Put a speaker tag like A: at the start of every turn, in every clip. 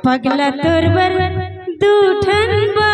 A: पगला तोर बर दूठन बा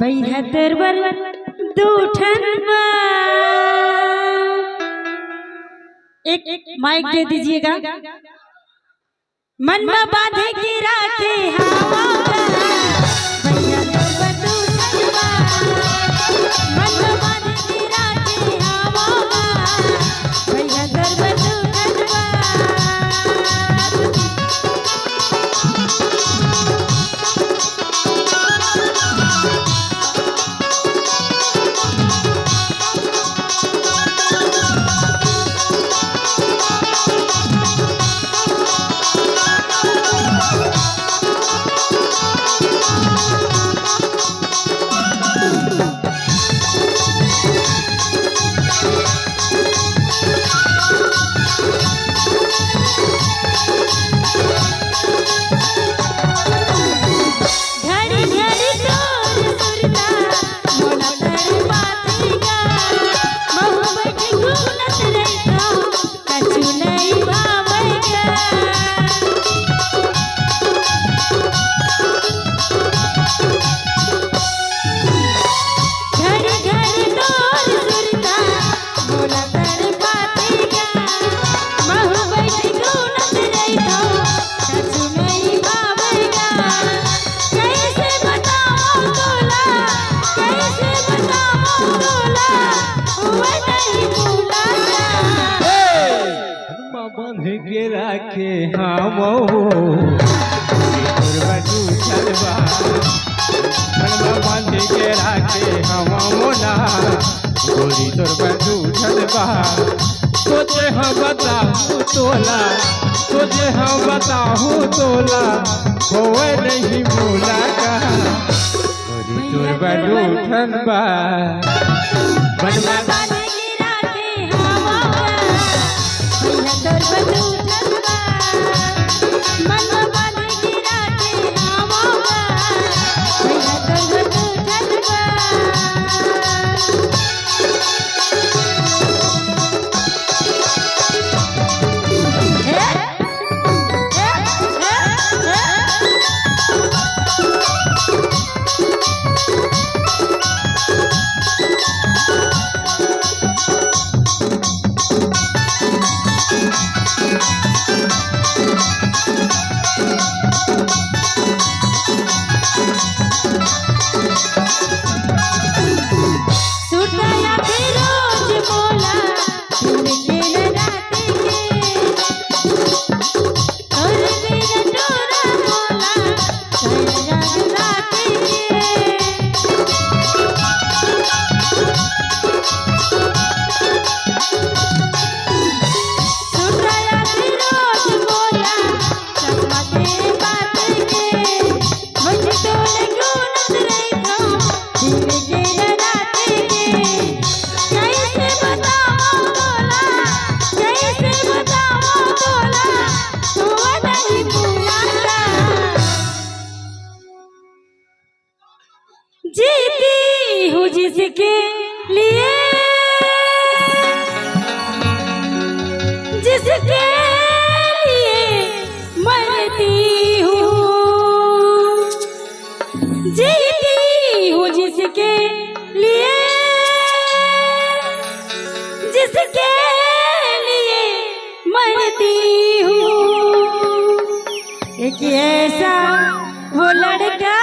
A: भैया दरबार दूठन बा। एक माइक दे दीजिएगा। मन में बांधे की राखे हवा भैया दरबार दूठन बा। मन में बांधे की राखे हवा भैया दरबार दूठन बा।
B: के राखे हम बांध के राखे हम मोना गोरी तोर बजू छलबा। सोचे हम बताहू तोला, सोचे हम बताहू तोला, होए नहीं भूला का गोरी तोर बजू छलबा। बनवा जीती हूँ जिसके लिए, जिसके लिए मरती हूँ। जीती हूँ जिसके लिए, जिसके लिए मरती हूँ। एक ऐसा वो लड़का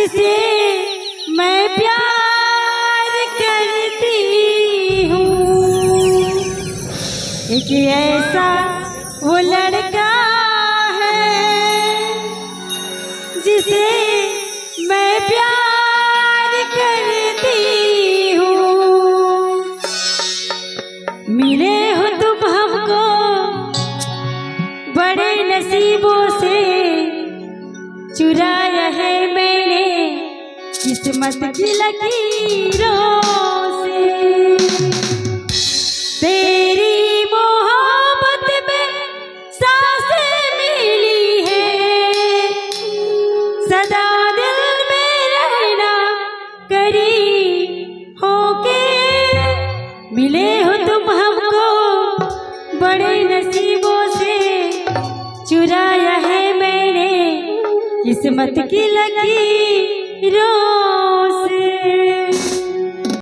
B: जिसे मैं प्यार करती हूँ। एक ऐसा वो लड़का है जिसे मैं प्यार करती हूँ। मिले हो तुम हमको बड़े नसीबों से, चुराया है मैंने किस्मत की लकीरों से। तेरी मोहब्बत में सांसें मिली है, सदा दिल में रहना करीब होके। मिले हो तुम हमको बड़े नसीबों से, चुराया है मैंने किस्मत की लकीरों